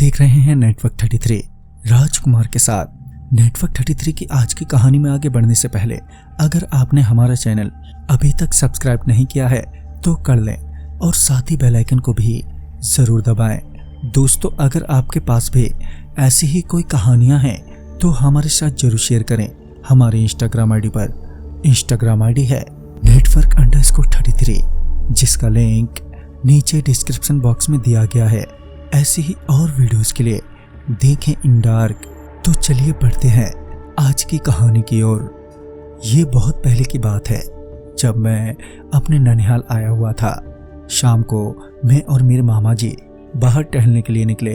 देख रहे हैं नेटवर्क 33 राजकुमार के साथ। नेटवर्क 33 की आज की कहानी में आगे बढ़ने से पहले अगर आपने हमारा चैनल अभी तक सब्सक्राइब नहीं किया है तो कर लें और साथ ही बेल आइकन को भी जरूर दबाएं। दोस्तों, अगर आपके पास भी ऐसी ही कोई कहानियां हैं तो हमारे साथ जरूर शेयर करें। हमारे इंस्टाग्राम आईडी पर इंस्टाग्राम आईडी है network_33, जिसका लिंक नीचे डिस्क्रिप्शन बॉक्स में दिया गया है। ऐसी ही और वीडियोस के लिए देखें इन डार्क। तो चलिए बढ़ते हैं आज की कहानी की ओर। ये बहुत पहले की बात है, जब मैं अपने ननिहाल आया हुआ था। शाम को मैं और मेरे मामा जी बाहर टहलने के लिए निकले।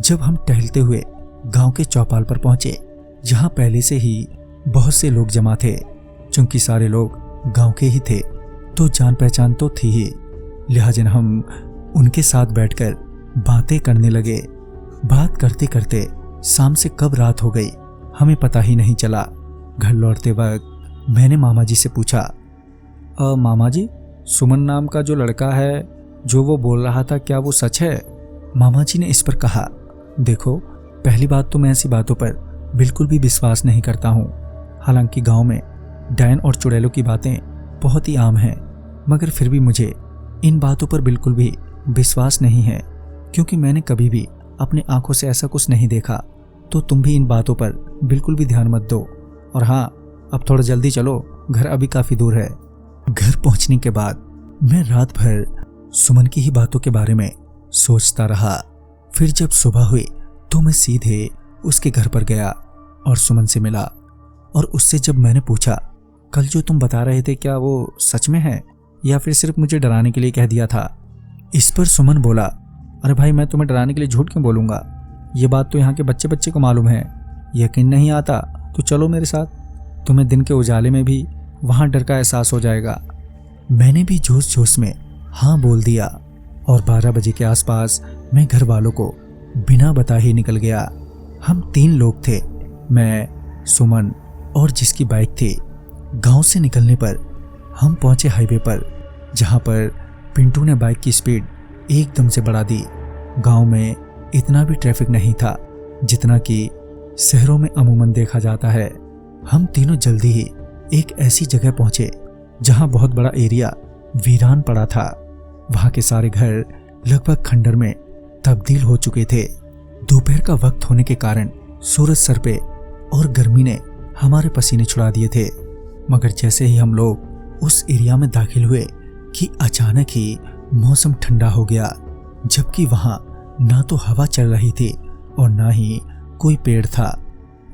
जब हम टहलते हुए गांव के चौपाल पर पहुंचे, जहां पहले से ही बहुत से लोग जमा थे। चूंकि सारे लोग गांव के ही थे तो जान पहचान तो थी ही, लिहाजा हम उनके साथ बैठकर बातें करने लगे। बात करते करते शाम से कब रात हो गई हमें पता ही नहीं चला। घर लौटते वक्त मैंने मामा जी से पूछा, मामा जी, सुमन नाम का जो लड़का है जो वो बोल रहा था, क्या वो सच है? मामा जी ने इस पर कहा, देखो, पहली बात तो मैं ऐसी बातों पर बिल्कुल भी विश्वास नहीं करता हूँ। हालांकि गांव में डायन और चुड़ैलों की बातें बहुत ही आम हैं, मगर फिर भी मुझे इन बातों पर बिल्कुल भी विश्वास नहीं है, क्योंकि मैंने कभी भी अपनी आंखों से ऐसा कुछ नहीं देखा। तो तुम भी इन बातों पर बिल्कुल भी ध्यान मत दो। और हाँ, अब थोड़ा जल्दी चलो, घर अभी काफी दूर है। घर पहुंचने के बाद मैं रात भर सुमन की ही बातों के बारे में सोचता रहा। फिर जब सुबह हुई तो मैं सीधे उसके घर पर गया और सुमन से मिला। और उससे जब मैंने पूछा, कल जो तुम बता रहे थे क्या वो सच में है या फिर सिर्फ मुझे डराने के लिए कह दिया था? इस पर सुमन बोला, अरे भाई, मैं तुम्हें डराने के लिए झूठ क्यों बोलूंगा? ये बात तो यहाँ के बच्चे बच्चे को मालूम है। यकीन नहीं आता तो चलो मेरे साथ, तुम्हें दिन के उजाले में भी वहाँ डर का एहसास हो जाएगा। मैंने भी जोश जोश में हाँ बोल दिया और 12 बजे के आसपास मैं घर वालों को बिना बताए ही निकल गया। हम 3 लोग थे, मैं, सुमन और जिसकी बाइक थी। गांव से निकलने पर हम पहुंचे हाईवे पर, जहां पर पिंटू ने बाइक की स्पीड एकदम से बढ़ा दी। गांव में इतना भी ट्रैफिक नहीं था जितना कि शहरों में अमूमन देखा जाता है। हम तीनों जल्दी ही एक ऐसी जगह पहुंचे जहां बहुत बड़ा एरिया वीरान पड़ा था। वहां के सारे घर लगभग खंडर में तब्दील हो चुके थे। दोपहर का वक्त होने के कारण सूरज सर पे और गर्मी ने हमारे पसीने छुड़ा दिए थे। मगर जैसे ही हम लोग उस एरिया में दाखिल हुए कि अचानक ही मौसम ठंडा हो गया, जबकि वहां ना तो हवा चल रही थी और ना ही कोई पेड़ था।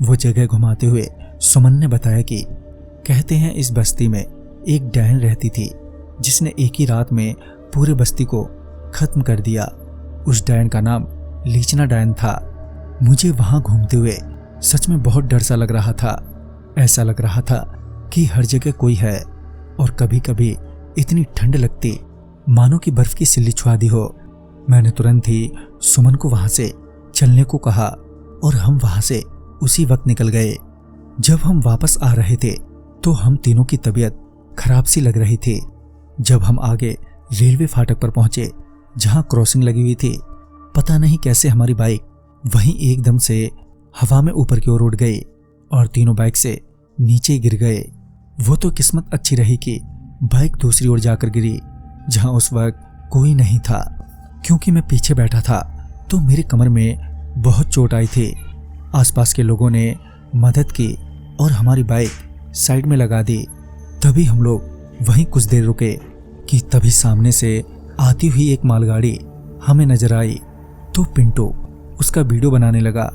वो जगह घुमाते हुए सुमन ने बताया कि कहते हैं इस बस्ती में एक डायन रहती थी जिसने एक ही रात में पूरे बस्ती को खत्म कर दिया। उस डायन का नाम लीचना डायन था। मुझे वहां घूमते हुए सच में बहुत डर सा लग रहा था। ऐसा लग रहा था कि हर जगह कोई है और कभी कभी इतनी ठंड लगती मानो कि बर्फ की सिल्ली छुआ दी हो। मैंने तुरंत ही सुमन को वहां से चलने को कहा और हम वहां से उसी वक्त निकल गए। जब हम वापस आ रहे थे तो हम तीनों की तबीयत खराब सी लग रही थी। जब हम आगे रेलवे फाटक पर पहुंचे जहां क्रॉसिंग लगी हुई थी, पता नहीं कैसे हमारी बाइक वहीं एकदम से हवा में ऊपर की ओर उड़ गई और तीनों बाइक से नीचे गिर गए। वो तो किस्मत अच्छी रही कि बाइक दूसरी ओर जाकर गिरी जहां उस वक्त कोई नहीं था। क्योंकि मैं पीछे बैठा था तो मेरी कमर में बहुत चोट आई थी। आसपास के लोगों ने मदद की और हमारी बाइक साइड में लगा दी। तभी हम लोग वहीं कुछ देर रुके कि तभी सामने से आती हुई एक मालगाड़ी हमें नजर आई। तो पिंटू उसका वीडियो बनाने लगा,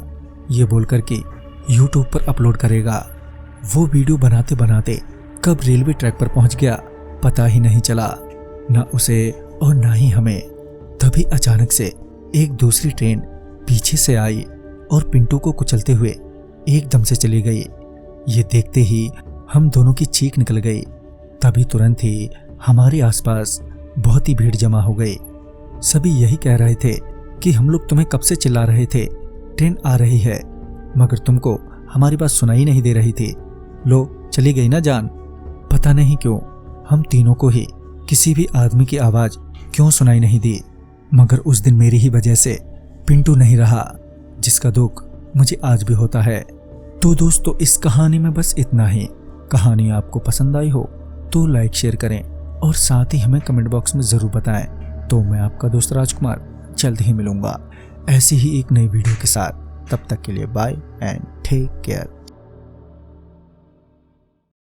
ये बोलकर कि यूट्यूब पर अपलोड करेगा। वो वीडियो बनाते बनाते कब रेलवे ट्रैक पर पहुंच गया पता ही नहीं चला, ना उसे और ना ही हमें। तभी अचानक से एक दूसरी ट्रेन पीछे से आई और पिंटू को कुचलते हुए एकदम से चली गई। ये देखते ही हम दोनों की चीख निकल गई। तभी तुरंत ही हमारे आसपास बहुत ही भीड़ जमा हो गई। सभी यही कह रहे थे कि हम लोग तुम्हें कब से चिल्ला रहे थे, ट्रेन आ रही है, मगर तुमको हमारी बात सुनाई नहीं दे रही थी। लो, चली गई ना जान। पता नहीं क्यों हम तीनों को ही किसी भी आदमी की आवाज क्यों सुनाई नहीं दी, मगर उस दिन मेरी ही वजह से पिंटू नहीं रहा, जिसका दुख मुझे आज भी होता है। तो दोस्तों, इस कहानी में बस इतना ही। कहानी आपको पसंद आई हो तो लाइक शेयर करें और साथ ही हमें कमेंट बॉक्स में जरूर बताएं। तो मैं आपका दोस्त राजकुमार जल्द ही मिलूंगा ऐसी ही एक नई वीडियो के साथ। तब तक के लिए बाय एंड टेक केयर।